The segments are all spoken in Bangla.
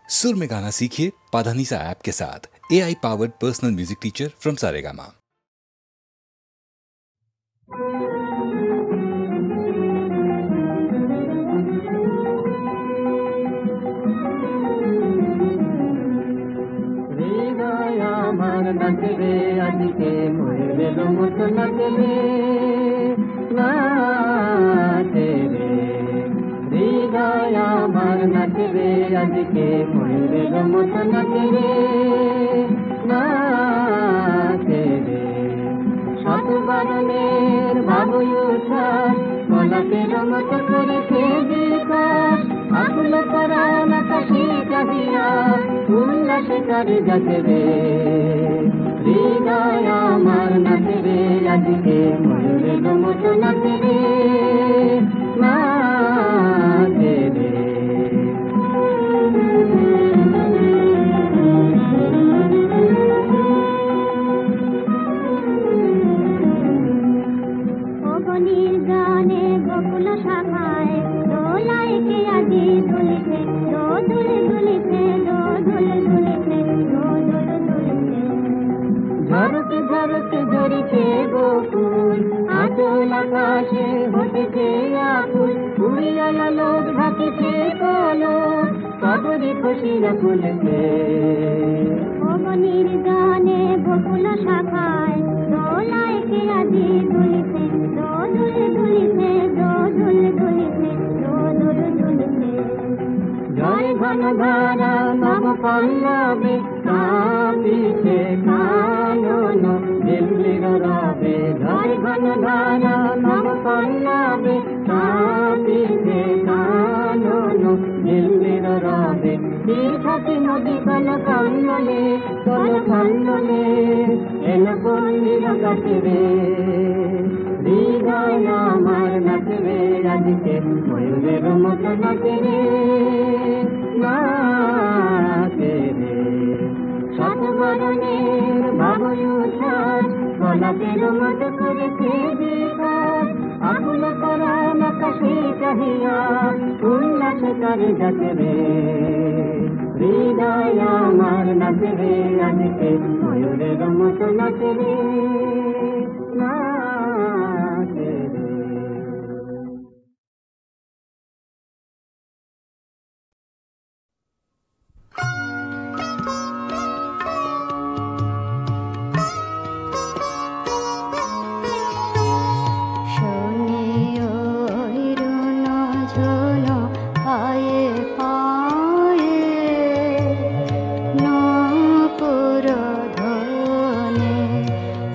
सुर में गाना सीखिए पाधानीसा ऐप के साथ। AI powered personal music teacher from Saregama.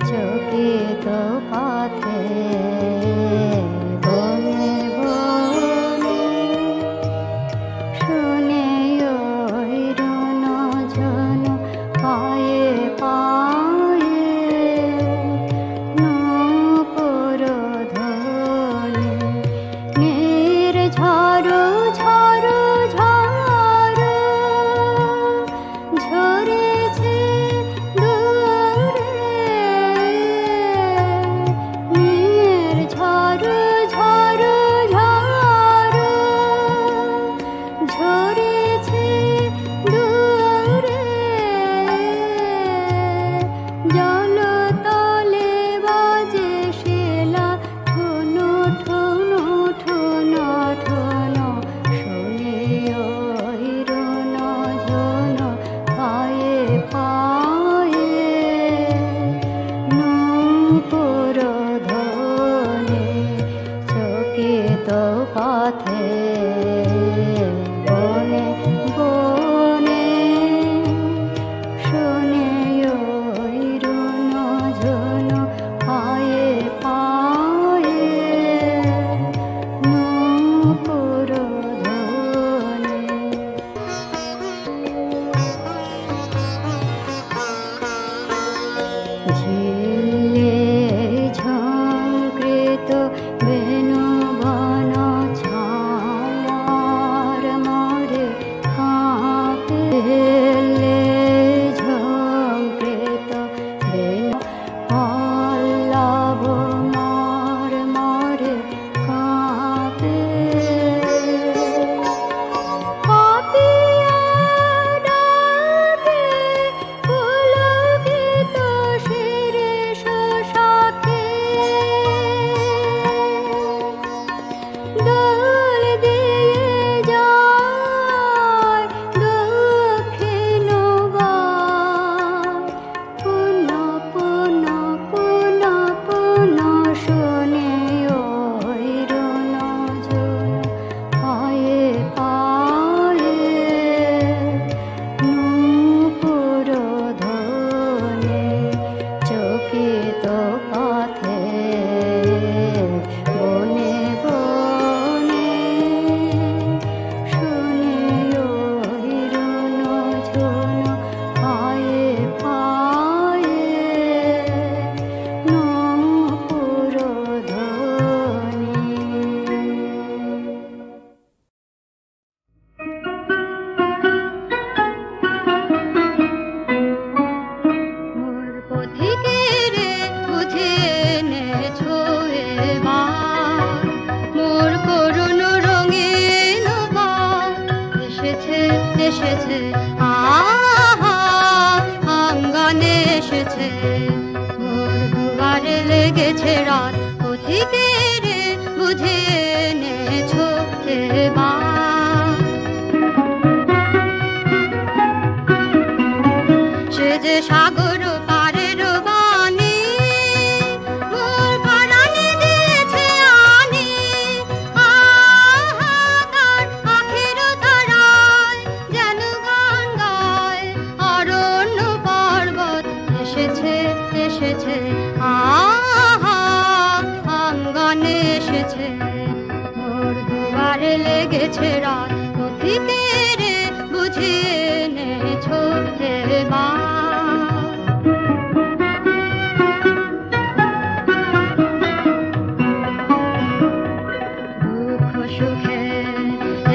চোখে এসেছে আহা আঙ্গনে এসেছে মোর দুয়ারে লেগেছে রাত পথিকের বুঝিয়ে এনেছো এবার সে যে সাগর পারের বাণী মোর পরাণে দিয়েছে আনি আহা তার আখের তারায় যেন গান গায় অরণ্য পর্বত এসেছে এসেছে আহা আঙ্গনে এসেছে মোর দুয়ারে লেগেছে রাত পথিকের বুঝিয়ে এনেছো এবার দুঃখ সুখে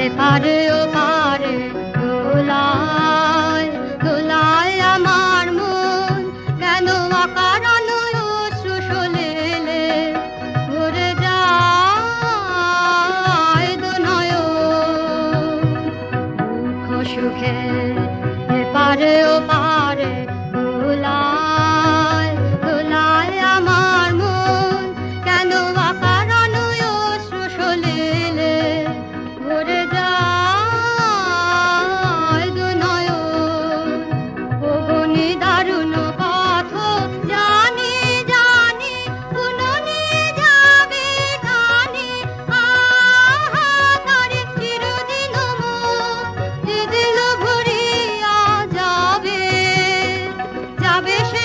এপারে ওপারে দোলায় দোলায় আমার মন কেন অকারণ অশ্রু সলিলে ভরে যায় দুনয়ন দুঃখ সুখে এপারে ওপারে দোলায় দোলায় আমার মন কেন অকারণ অশ্রু সলিলে ভরে যায় দুনয়ন ওগো দারুণ পথ জানি জানি পুননি যাবে কানি আহা তারে চিরদিন মন যে দিল ভরিয়া যাবে যাবে সে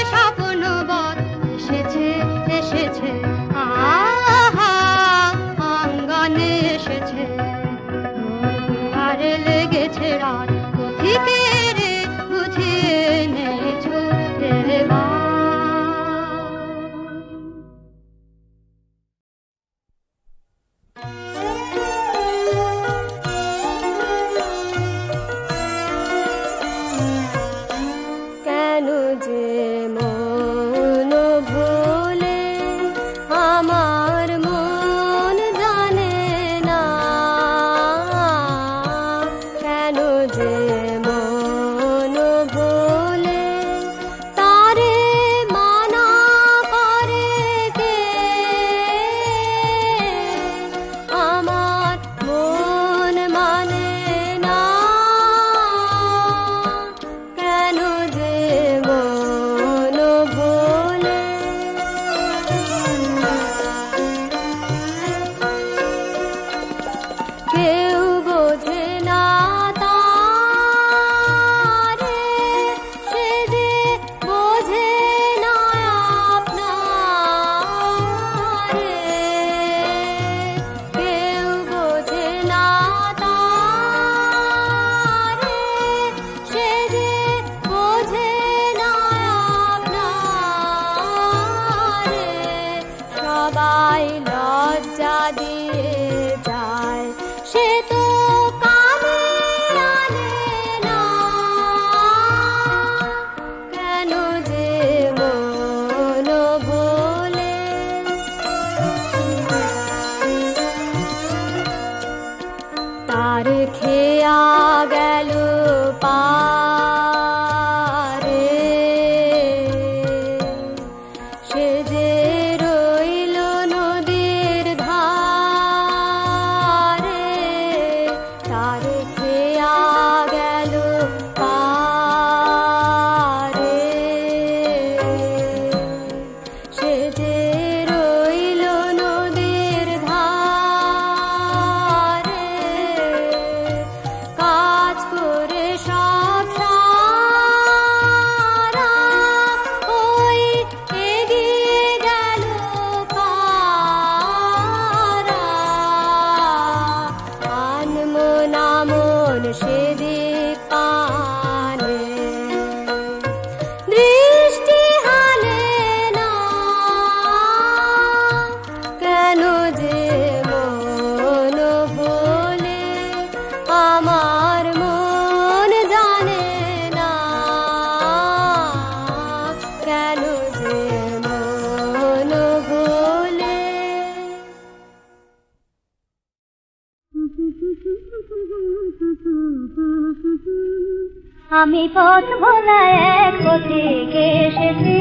আমি পথ ভোলা এক পথিকে এসেছি,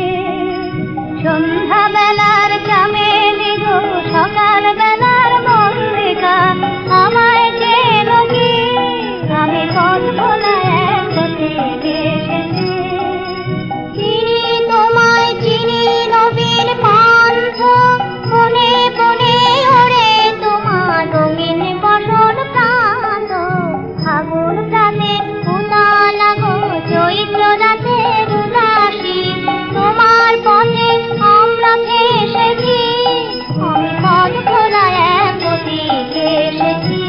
সন্ধ্যা বেলার চামেলি গো সকাল বেলার মল্লিকা, আমায় চেনো কি? আমি পথ ভোলা এক পথিকে এসেছি। চিনি তোমায় চিনি নবীন পান্থ, বনে বনে ওরে তোমার রঙিন বসন প্রান্ত। ফাগুন প্রাতে উতলা গো চৈত্র রাতের উদাসী, তোমার পথে আমরা এসেছি। আমি পথ ভোলা এক পথিকে এসেছি।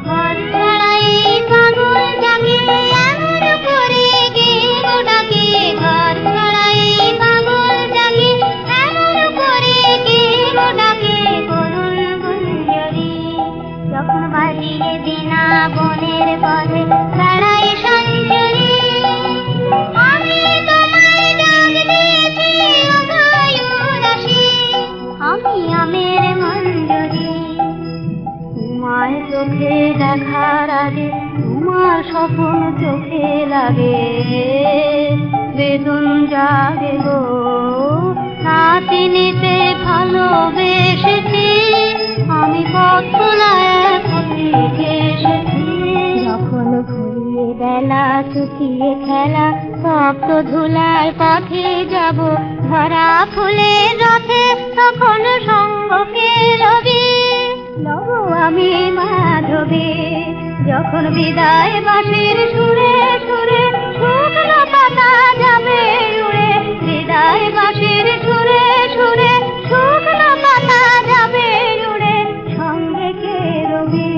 ঘর ছাড়াই পাগল জাগে এমন করে কে গো ডাকে, ঘর ছাড়াই পাগল জাগে এমন করে কে গো ডাকে। করুণ গুঞ্জরি যখন বাজিয়ে বিনা বনের পথে বেড়াই সঞ্জরি, আমি তোমায় ডাক দিয়েছি অভয়দাসী, আমি আমের মঞ্জরি। তোমার চোখে দেখার আগে তোমার স্বপ্ন চোখে লাগে, বেদন জাগে গো নাতিনিতে ভালোবেসেছি। আমি পথ ভোলা এক পথিকে এসেছি। যখন ঘুরিয়ে বেলা চুকিয়ে খেলা তপ্ত ধুলার পথে যাব, ধরা ফুলের রথে তখন সঙ্গকে রবি লব আমি মাধবী। যখন বিদায় বাঁশির সুরে সুরে শুকনো পাতা যাবে উড়ে, বিদায় বাঁশির সুরে সুরে শুকনো পাতা যাবে উড়ে, সঙ্গে কে রবি?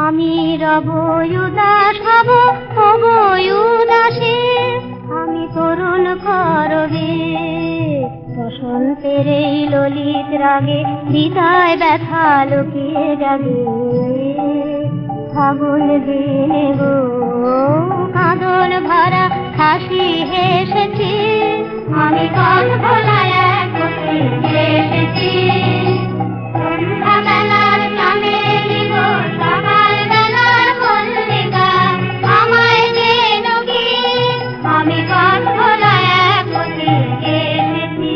আমি রব উদাস হব হব উদাসী, আমি করুণ করবি। বসন্তের এই ললিত রাগে হৃদয় ব্যথা লুকিয়ে যাবে, ফাগুন দিনে গো কাঁদন ভরা হাসি হেসেছি। আমি পথ ভোলা এক পথিকে এসেছি। সন্ধ্যা বেলার চামেলি গো সকাল বেলার মল্লিকা, আমায় চেনো কি? আমি পথ ভোলা এক পথিকে এসেছি।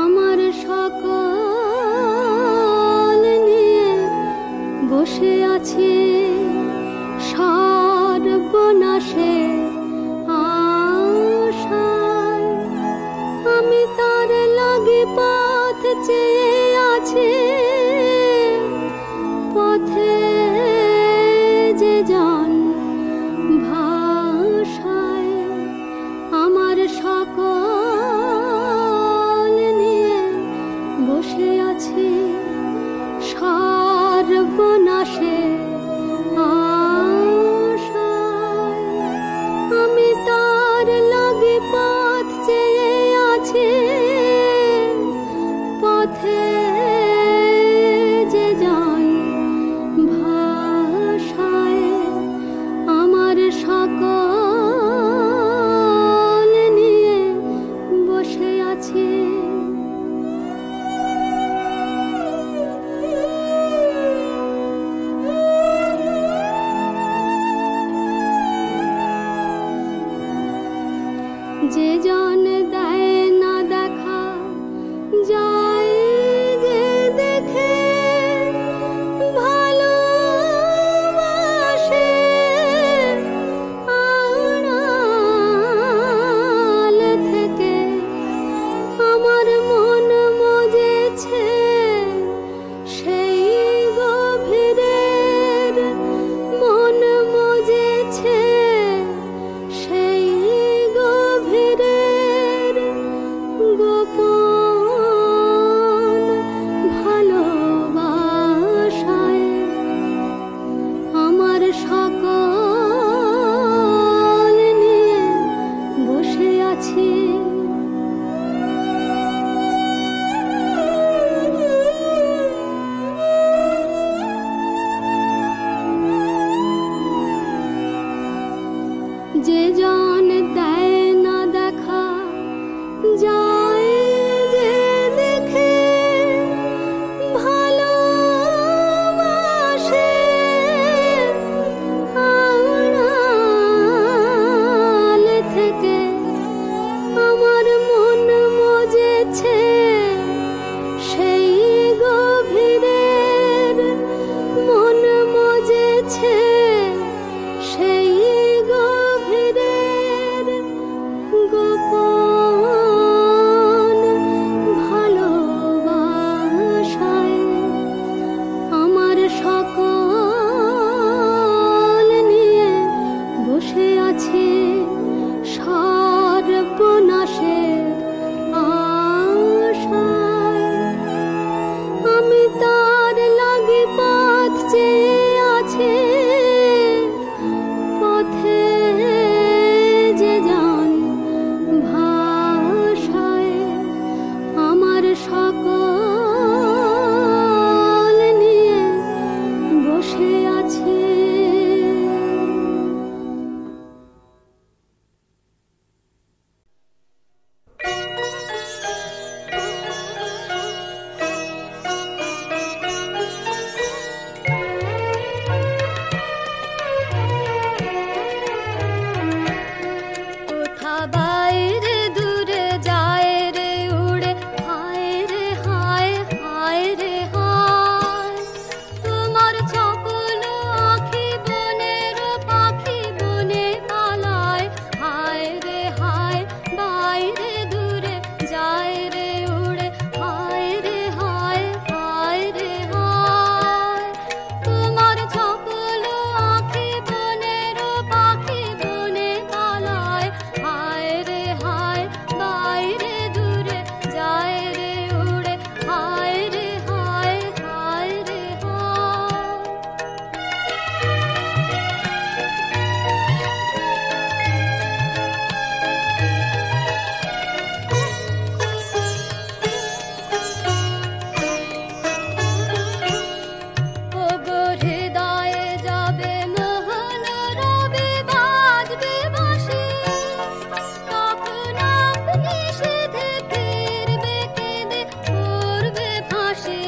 আমার সকল নিয়ে বসে আছি সর্বনাশে আশায়, আমি তার লাগি পথ চেয়ে আছি। পথে যে জন ভাষায় আমার সকল নিয়ে বসে আছি সর্বনাশে আশায়, আমি তার লাগি পথ চেয়ে আছি। পথে যে জন ভাষায় আমার সকল নিয়ে বসে আছি। যে জন দেয় না দেখা যায় যে দেখে ভালোবাসে, আড়াল থেকে আমার মন মজেছে সেই গভীরের, মন মজেছে সেই গভীরের যে জন দেয় না দেখা যায় যে দেখে ভালোবাসে আড়াল থেকে আমার মন মজেছে সেই গভীরের মন মজেছে সেই গভীরের গোপন ভালোবাসায় আমার সকল নিয়ে বসে আছে সর্বনাশের আশায় আমি তার লাগি পথ চেয়ে আছে পথে যে যান ভাষায় আমার সকল নিয়ে বসে আছে। কোথা বাইরে দূরে যায় রে উড়ে হায় রে হায় হায় রে হায় তোমার সকল আঁখি বনের পাখি বনে পালায় হায় রে হায় বাইরে দূরে যায় রে উড়ে হায় রে হায় হায় রে হায় তোমার সকল আঁখি বনের পাখি বনে পালায় হায় রে হায় বাইরে দূরে যায় রে উড়ে হায় রে হায় হায় রে হায়। ওগো হৃদয়ে যাবে মোহন রবি বাজবে বাঁশি তখন আপনি সিধে ফিরবে কেঁদে করবে ফাঁসি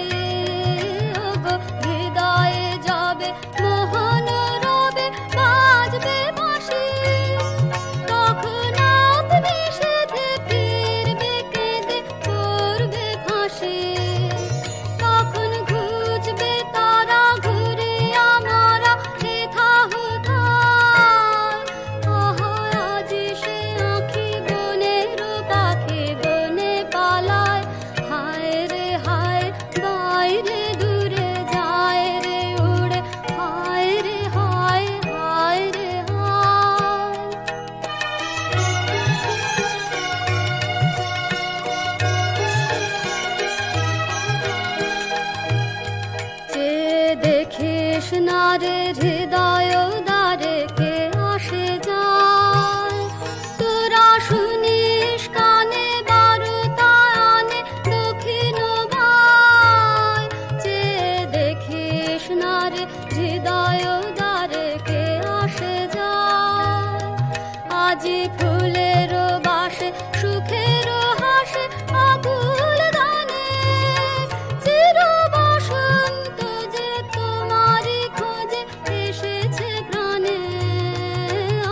ওগো হৃদয়ে যাবে মোহন রবি বাজবে বাঁশি তখন আপনি সিধে ফিরবে কেঁদে করবে ফাঁসি তখন খুঁজবে তারা ঘুরে আমরা হেথা হুথায় আজি সে আঁখি বনের পাখি বনে পালায় হায় রে হায় বাইরে দূরে যায় রে উড়ে হায় রে হায় হায় রে হায়। চেয়ে দেখিস না রে হৃদয় দ্বারে কে আসে যায় তোরা শুনিস কানে বারুতা আনে দক্ষিণ ভাই চেয়ে দেখিস না রে হৃদয় দ্বারে কে আসে যায় আজি ফুলের বাসে সুখের হাসে আকুল দানে চির বসন্ত যে তোমারই খোঁজে এসেছে প্রাণে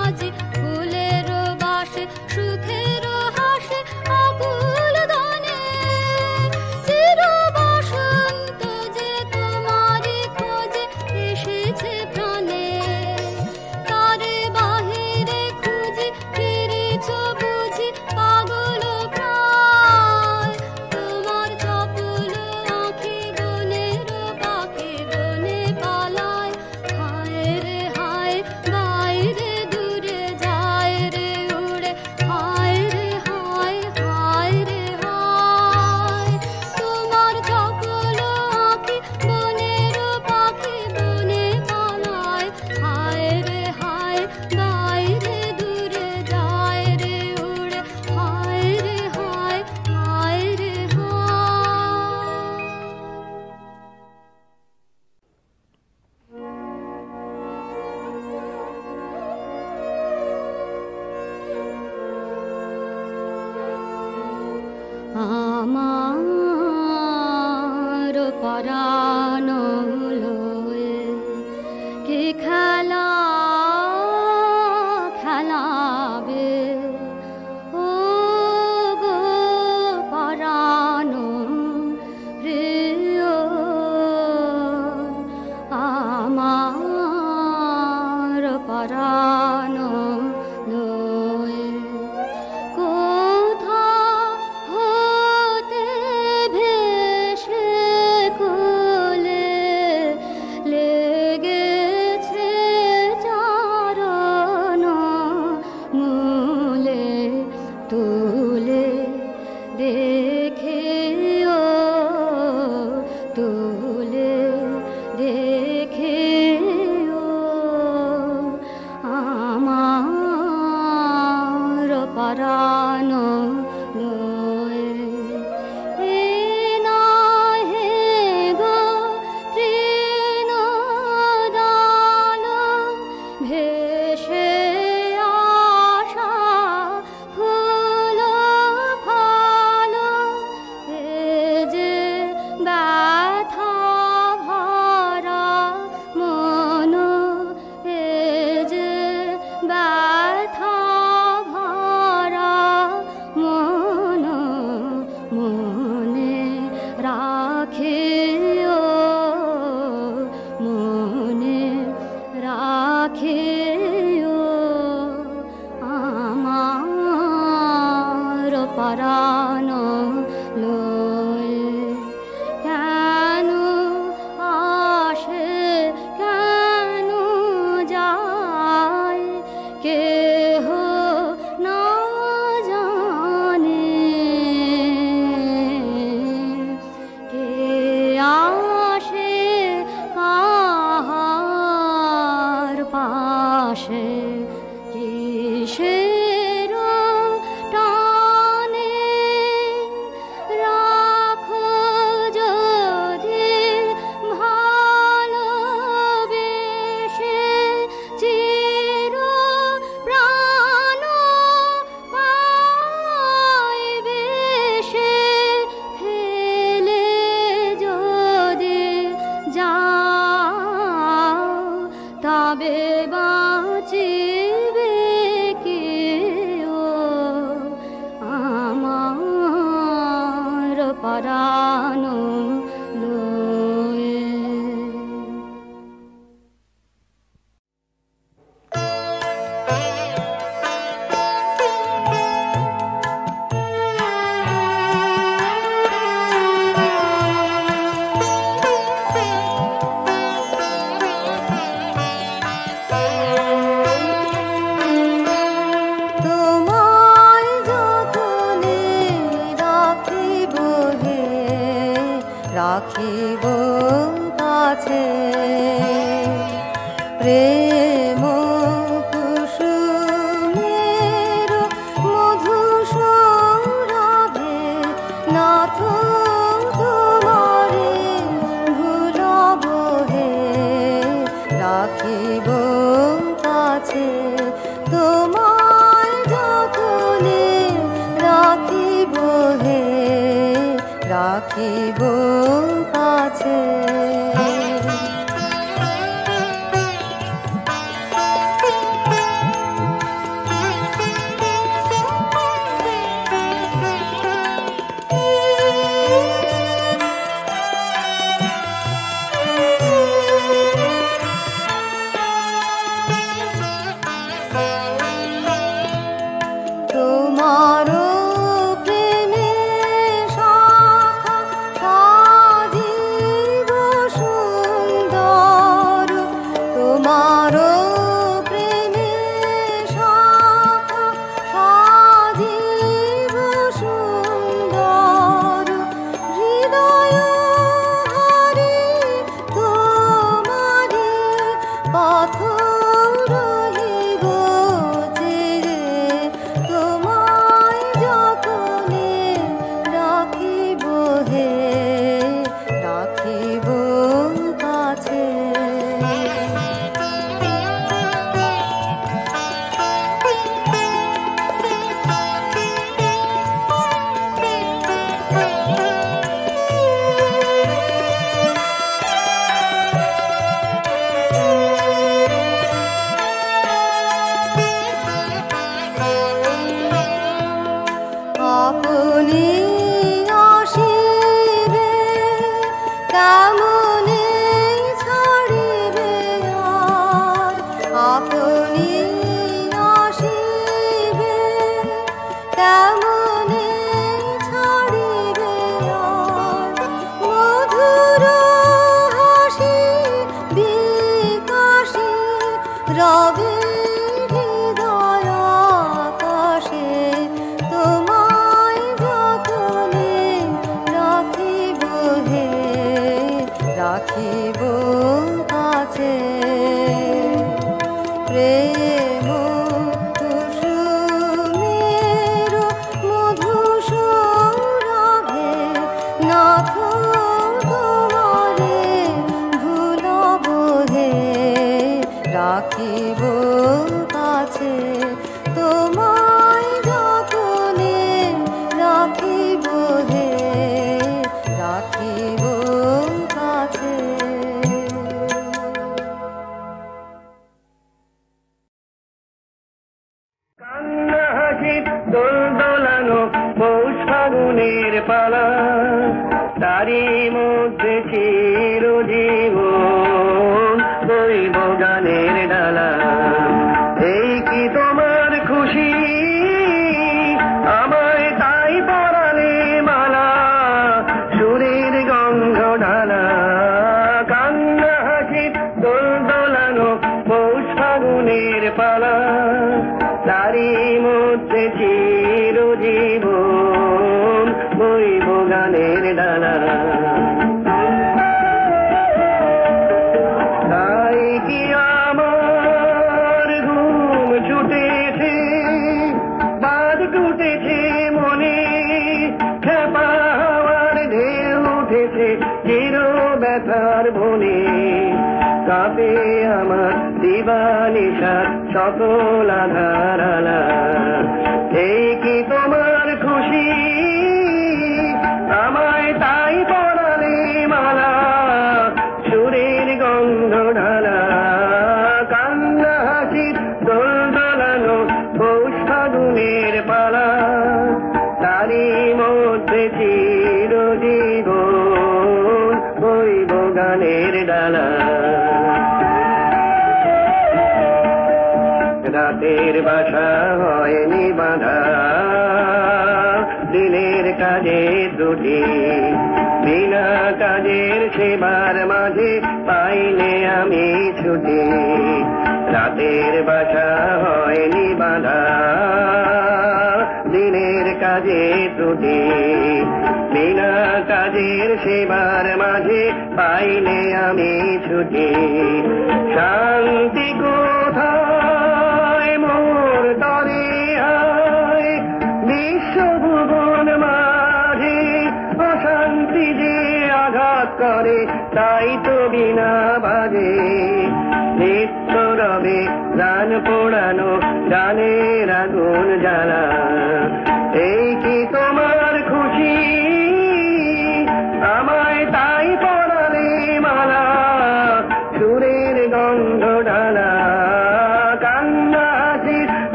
আজি ফুলের বাসে সুখের হাসে আকুল দানে চির বসন্ত যে তোমারই খোঁজে এসেছে প্রাণে তারে বাহিরে খুঁজি খেলা খেলাবে ও গো পরাণ প্রিয় আমার পরাণ লয়ে কোথা হতে ভেসে কোলে লেগেছে চারণ মূলে তুলে দেখেও তুলে দেখেও আমার পরাণ লয়ে এ নহে গো তৃণদান ভেসে আসা ফুল ফল এ যে ব্যথা ভরা মন এ যে ব্যথা ভরা মন মনে রাখিও মনে রাখিও আমার পরাণ লয়ে কেন আসে কেন যায় কেহ না জানে কে আসে কাহার পাশে কিসের টানে রাখো যদি ভালোবেসে চির প্রাণ পাইবে সে ফেলে যদি যাও তবে বাঁচিবে কেউ আমার পরাণ লয়ে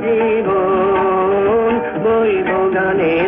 চিরজীবন বইব গানে